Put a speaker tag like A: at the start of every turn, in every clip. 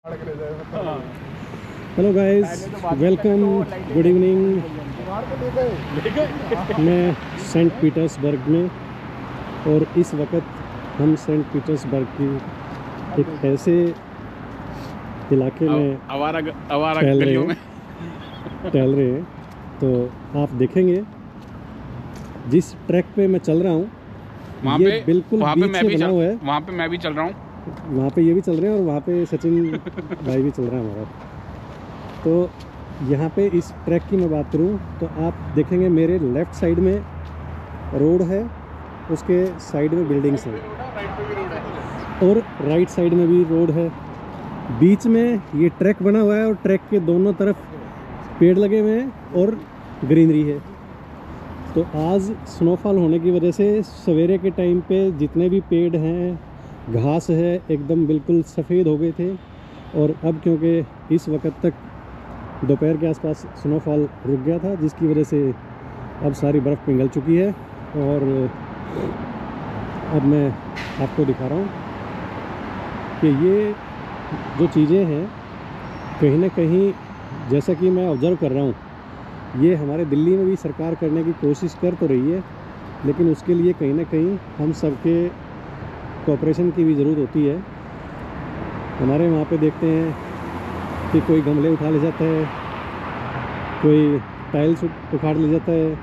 A: Hello guys, welcome, good evening. मैं Saint Petersburg में, और इस वक्त हम सेंट पीटर्सबर्ग की एक ऐसे इलाके में
B: आवारा गलियों में
A: टहल रहे हैं। तो आप देखेंगे जिस ट्रैक पे मैं चल रहा हूँ ये बिल्कुल बीच से बना हुआ है।
B: वहाँ पे मैं भी चल रहा हूँ,
A: वहाँ पे ये भी चल रहे हैं और वहाँ पे सचिन भाई भी चल रहा है हमारा। तो यहाँ पे इस ट्रैक की मैं बात करूँ तो आप देखेंगे मेरे लेफ़्ट साइड में रोड है, उसके साइड में बिल्डिंग्स हैं, और राइट साइड में भी रोड है। बीच में ये ट्रैक बना हुआ है और ट्रैक के दोनों तरफ पेड़ लगे हुए हैं और ग्रीनरी है। तो आज स्नोफॉल होने की वजह से सवेरे के टाइम पे जितने भी पेड़ हैं, घास है, एकदम बिल्कुल सफ़ेद हो गए थे। और अब क्योंकि इस वक्त तक दोपहर के आसपास स्नोफॉल रुक गया था, जिसकी वजह से अब सारी बर्फ़ पिघल चुकी है। और अब मैं आपको दिखा रहा हूँ कि ये जो चीज़ें हैं कहीं ना कहीं, जैसा कि मैं ऑब्ज़र्व कर रहा हूँ, ये हमारे दिल्ली में भी सरकार करने की कोशिश कर तो रही है, लेकिन उसके लिए कहीं ना कहीं हम सबके कोऑपरेशन की भी ज़रूरत होती है। हमारे वहाँ पे देखते हैं कि कोई गमले उठा ले जाता है, कोई टाइल्स उखाड़ ले जाता है,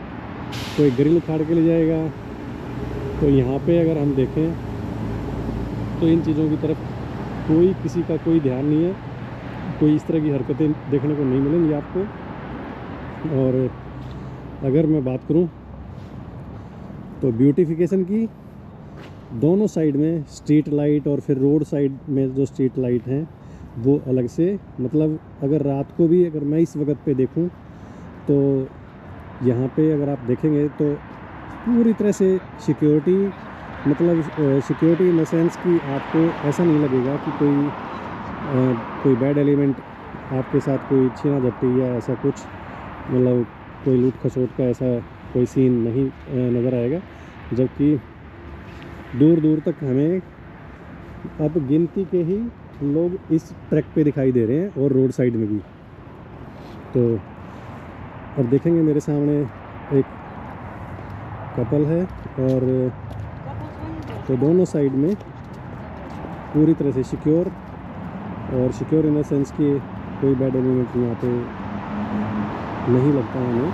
A: कोई ग्रिल उखाड़ के ले जाएगा। तो यहाँ पे अगर हम देखें तो इन चीज़ों की तरफ कोई किसी का कोई ध्यान नहीं है, कोई इस तरह की हरकतें देखने को नहीं मिलेंगी आपको। और अगर मैं बात करूँ तो ब्यूटिफिकेशन की, दोनों साइड में स्ट्रीट लाइट और फिर रोड साइड में जो स्ट्रीट लाइट हैं वो अलग से, मतलब अगर रात को भी अगर मैं इस वक्त पे देखूं तो यहाँ पे अगर आप देखेंगे तो पूरी तरह से सिक्योरिटी, मतलब सिक्योरिटी इन द सेंस कि आपको ऐसा नहीं लगेगा कि कोई बैड एलिमेंट आपके साथ कोई छीना झपटी या ऐसा कुछ, मतलब कोई लूट खसोट का ऐसा कोई सीन नहीं नज़र आएगा। जबकि दूर दूर तक हमें अब गिनती के ही लोग इस ट्रैक पे दिखाई दे रहे हैं, और रोड साइड में भी। तो अब देखेंगे मेरे सामने एक कपल है, और तो दोनों साइड में पूरी तरह से सिक्योर, और सिक्योर इन द सेंस कि कोई बैड एलिमेंट यहाँ पे नहीं लगता है हमें।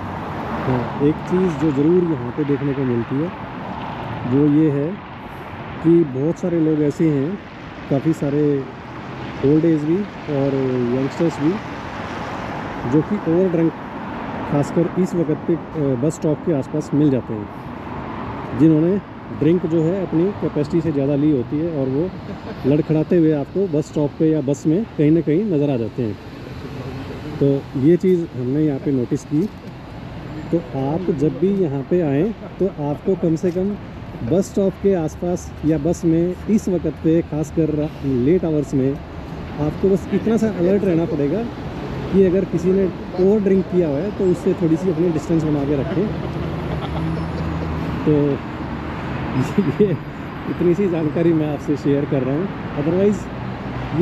A: हाँ, एक चीज़ जो ज़रूर यहाँ पे देखने को मिलती है वो ये है कि बहुत सारे लोग ऐसे हैं, काफ़ी सारे ओल्ड एज भी और यंगस्टर्स भी, जो कि ओवर ड्रिंक खासकर इस वक्त पे बस स्टॉप के आसपास मिल जाते हैं, जिन्होंने ड्रिंक जो है अपनी कैपेसिटी से ज़्यादा ली होती है, और वो लड़खड़ाते हुए आपको बस स्टॉप पे या बस में कहीं ना कहीं नज़र आ जाते हैं। तो ये चीज़ हमने यहाँ पे नोटिस की। तो आप जब भी यहाँ पे आएँ तो आपको कम से कम बस स्टॉप के आसपास या बस में इस वक्त पे खासकर लेट आवर्स में आपको बस इतना सा अलर्ट रहना पड़ेगा कि अगर किसी ने ओवर ड्रिंक किया हुआ है तो उससे थोड़ी सी अपनी डिस्टेंस बना के रखें। तो ये इतनी सी जानकारी मैं आपसे शेयर कर रहा हूँ। अदरवाइज़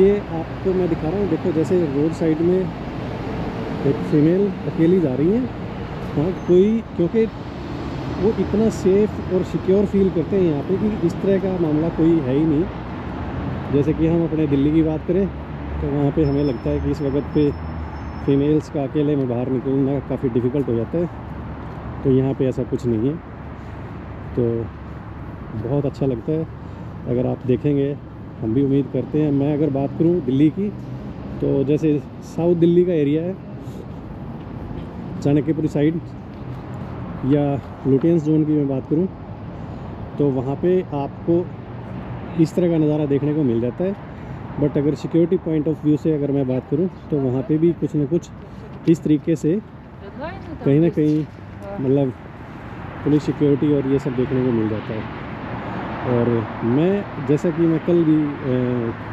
A: ये आपको मैं दिखा रहा हूँ, देखो जैसे रोड साइड में एक फीमेल अकेली जा रही है। हाँ, कोई, क्योंकि वो इतना सेफ़ और सिक्योर फील करते हैं यहाँ पे कि इस तरह का मामला कोई है ही नहीं। जैसे कि हम अपने दिल्ली की बात करें तो वहाँ पे हमें लगता है कि इस वक्त पे फीमेल्स का अकेले में बाहर निकलना काफ़ी डिफ़िकल्ट हो जाता है, तो यहाँ पे ऐसा कुछ नहीं है। तो बहुत अच्छा लगता है अगर आप देखेंगे, हम भी उम्मीद करते हैं। मैं अगर बात करूँ दिल्ली की, तो जैसे साउथ दिल्ली का एरिया है, चाणक्यपुरी साइड या लुटियंस जोन की मैं बात करूं, तो वहाँ पे आपको इस तरह का नज़ारा देखने को मिल जाता है। बट अगर सिक्योरिटी पॉइंट ऑफ व्यू से अगर मैं बात करूं तो वहाँ पे भी कुछ ना कुछ इस तरीके से कहीं ना कहीं, मतलब पुलिस सिक्योरिटी और ये सब देखने को मिल जाता है। और मैं, जैसा कि मैं कल भी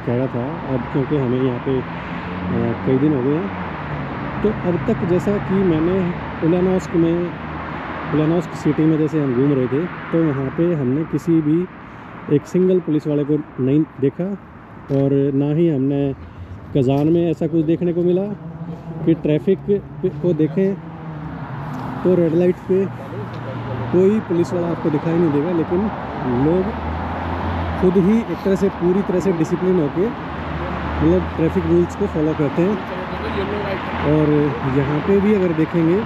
A: कह रहा था, अब क्योंकि हमें यहाँ पे कई दिन हो गए हैं, तो अब तक जैसा कि मैंने उलानॉस्क सिटी में जैसे हम घूम रहे थे तो वहाँ पे हमने किसी भी एक सिंगल पुलिस वाले को नहीं देखा, और ना ही हमने कज़ान में ऐसा कुछ देखने को मिला कि ट्रैफिक को देखें तो रेड लाइट पे कोई पुलिस वाला आपको दिखाई नहीं देगा, लेकिन लोग खुद ही एक तरह से पूरी तरह से डिसिप्लिन होके मतलब ट्रैफिक रूल्स को फॉलो करते हैं। और यहाँ पे भी अगर देखेंगे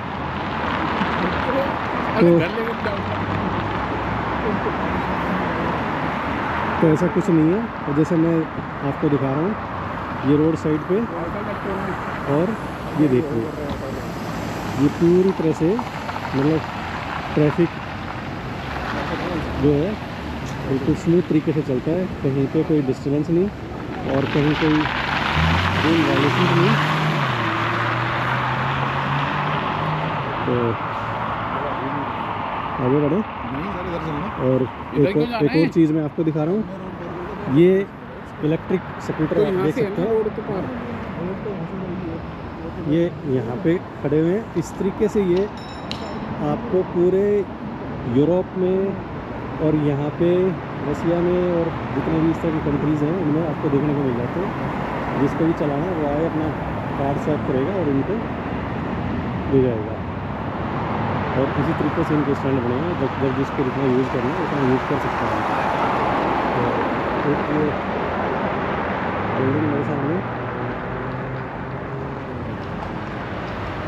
A: तो ऐसा कुछ नहीं है। और जैसे मैं आपको दिखा रहा हूँ ये रोड साइड पे, और ये देखिए ये पूरी तरह से मतलब ट्रैफिक जो है बिल्कुल स्मूथ तरीके से चलता है, कहीं पे कोई डिस्टर्बेंस नहीं और कहीं कोई रूल वायलेशन नहीं। तो आगे बढ़े। और एक और चीज़ मैं आपको दिखा रहा हूँ, ये इलेक्ट्रिक स्कूटर आप देख सकते हैं, ये यहाँ पे खड़े हुए हैं। इस तरीके से ये आपको पूरे यूरोप में और यहाँ पे रसिया में और जितने भी इस तरह की कंट्रीज़ हैं उनमें आपको देखने को मिल जाते हैं। जिसको भी चलाना है वो आए अपना कार्ड स्वैप करेगा और इनको दे जाएगा। और इसी तरीके से इनके स्टैंड बने हैं, जब जिसको जितना यूज़ करना है उतना यूज़ कर सकता है। तो एक ये बिल्डिंग मेरे सामने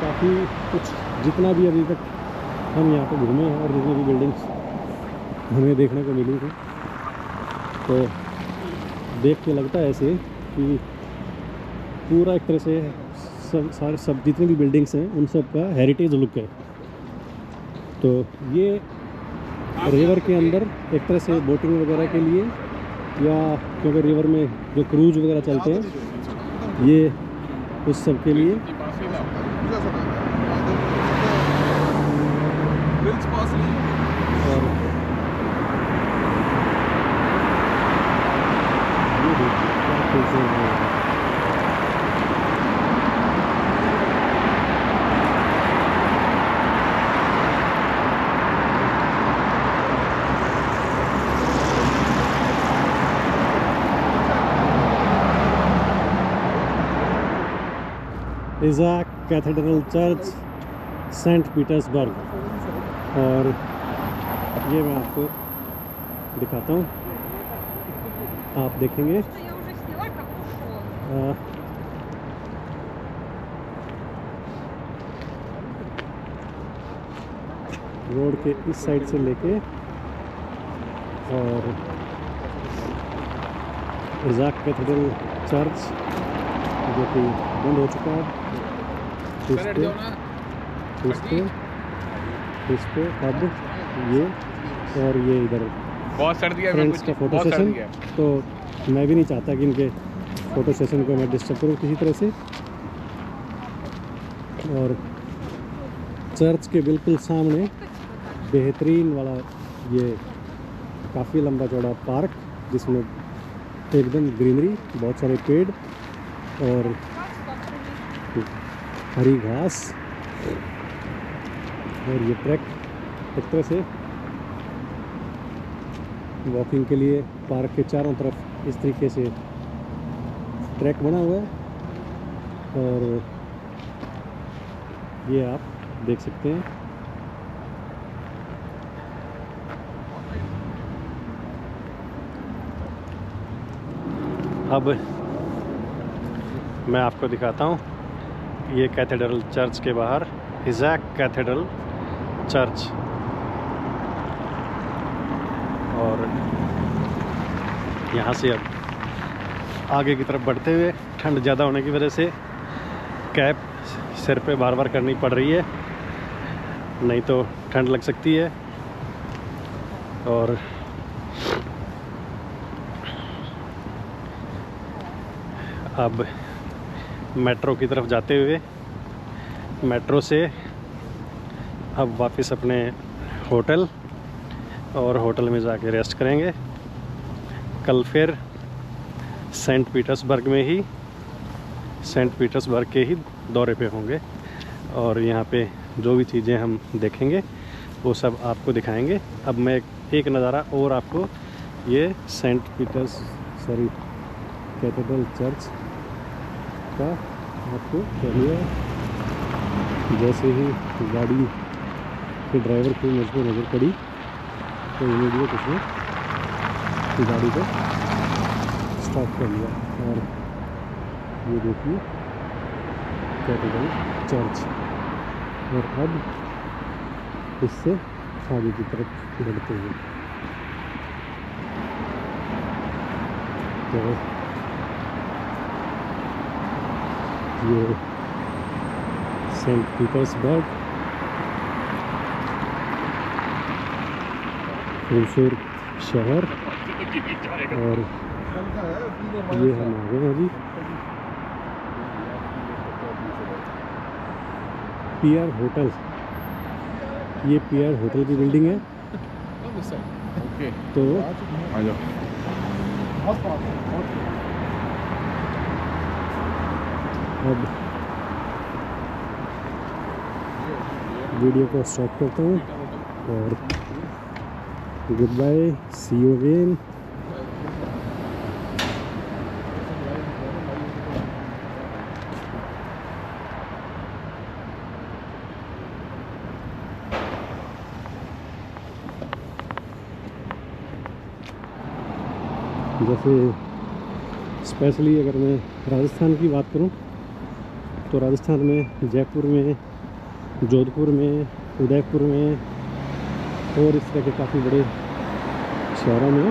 A: काफ़ी कुछ जितना भी अभी तक हम यहाँ पे घूमे हैं और जितनी भी बिल्डिंग्स हमें देखने को मिली थी, तो देख के लगता है ऐसे कि पूरा एक तरह से सब जितनी भी बिल्डिंग्स हैं उन सब का हेरिटेज लुक है। तो ये रिवर के अंदर एक तरह से बोटिंग वगैरह के लिए, या क्योंकि रिवर में जो क्रूज वगैरह चलते हैं ये उस सब के लिए और ये देखिए क्या खूबसूरत है। इज़ाक कैथेड्रल चर्च, सेंट पीटर्सबर्ग। और ये मैं आपको दिखाता हूँ, आप देखेंगे रोड के इस साइड से लेके और इज़ाक कैथेड्रल चर्च जो कि बंद हो चुका है, इसको अब ये और ये इधर
B: बहुत सर्दी है,
A: फ्रेंड्स का फ़ोटो सेशन। तो मैं भी नहीं चाहता कि इनके फ़ोटो सेशन को मैं डिस्टर्ब करूँ किसी तरह से। और चर्च के बिल्कुल सामने बेहतरीन वाला ये काफ़ी लंबा चौड़ा पार्क, जिसमें एकदम ग्रीनरी, बहुत सारे पेड़ और हरी घास। और ये ट्रैक एक तरह से वॉकिंग के लिए पार्क के चारों तरफ इस तरीके से ट्रैक बना हुआ है और ये आप देख सकते हैं। अब मैं आपको दिखाता हूँ ये कैथेड्रल चर्च के बाहर इज़ाक कैथेड्रल चर्च। और यहाँ से अब आगे की तरफ बढ़ते हुए, ठंड ज़्यादा होने की वजह से कैप सिर पे बार बार करनी पड़ रही है, नहीं तो ठंड लग सकती है। और अब मेट्रो की तरफ जाते हुए, मेट्रो से अब वापस अपने होटल, और होटल में जाके रेस्ट करेंगे। कल फिर सेंट पीटर्सबर्ग में ही, सेंट पीटर्सबर्ग के ही दौरे पे होंगे और यहाँ पे जो भी चीज़ें हम देखेंगे वो सब आपको दिखाएंगे। अब मैं एक नज़ारा और आपको ये सेंट पीटर्स कैथेड्रल चर्च का आपको चलिए जैसे ही गाड़ी के ड्राइवर की मुझ पर नज़र पड़ी तो इमीडिएट उसने गाड़ी को स्टॉप कर लिया। और ये देखिए कैथेड्रल चर्च, और अब इससे आगे की तरफ बढ़ते हुए तो ये सेंट पीटर्सबर्ग खूबसूरत शहर, और ये हम आ गए हैं जी पीआर होटल। ये पीआर होटल की बिल्डिंग है।
B: ओके,
A: तो
B: आ जाओ।
A: अब वीडियो को स्टॉप करता हूँ और good bye, see you again. जैसे स्पेशली अगर मैं राजस्थान की बात करूं तो राजस्थान में जयपुर में, जोधपुर में, उदयपुर में और इस तरह के काफ़ी बड़े शहरों में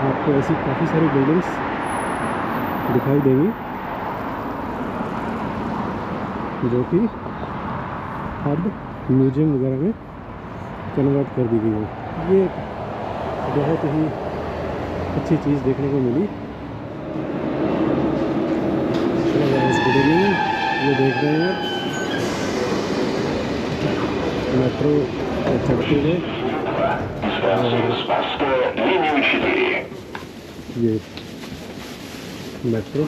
A: आपको ऐसी काफ़ी सारी बिल्डिंग्स दिखाई देंगी जो कि अब म्यूजियम वगैरह में कन्वर्ट कर दी गई है। ये बहुत ही अच्छी चीज़ देखने को मिली। गुड इवनिंग, ये देख रहे हैं मेट्रो चढ़ते हुए, ये मेट्रो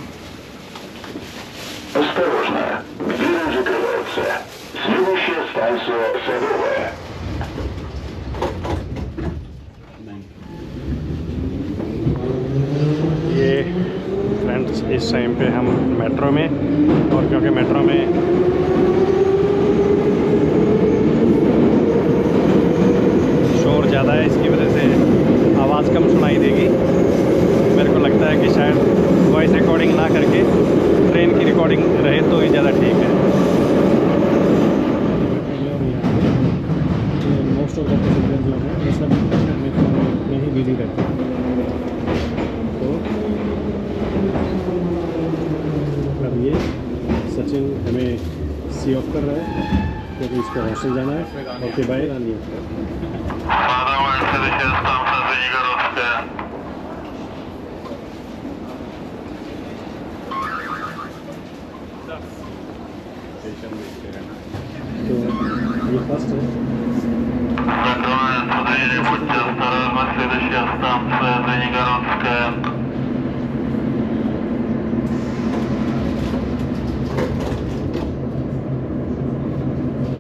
A: ये फ्रेंड्स इस टाइम पे हम मेट्रो में, और क्योंकि मेट्रो में शोर ज़्यादा है इसकी वजह से आवाज़ कम सुनाई देगी। मेरे को लगता है कि शायद वॉइस रिकॉर्डिंग ना करके ट्रेन की रिकॉर्डिंग रहे तो ही ज़्यादा ठीक है। मोस्ट ऑफ द पैसेंजर जो है वो सब में ही बिजी रहते हैं। तो अब ये सचिन हमें सी ऑफ कर रहा है क्योंकि इसको हॉस्टल जाना है। Okay bye. तो ये फर्स्ट है।
C: Будьте осторожны, следующая станция Звенигородская.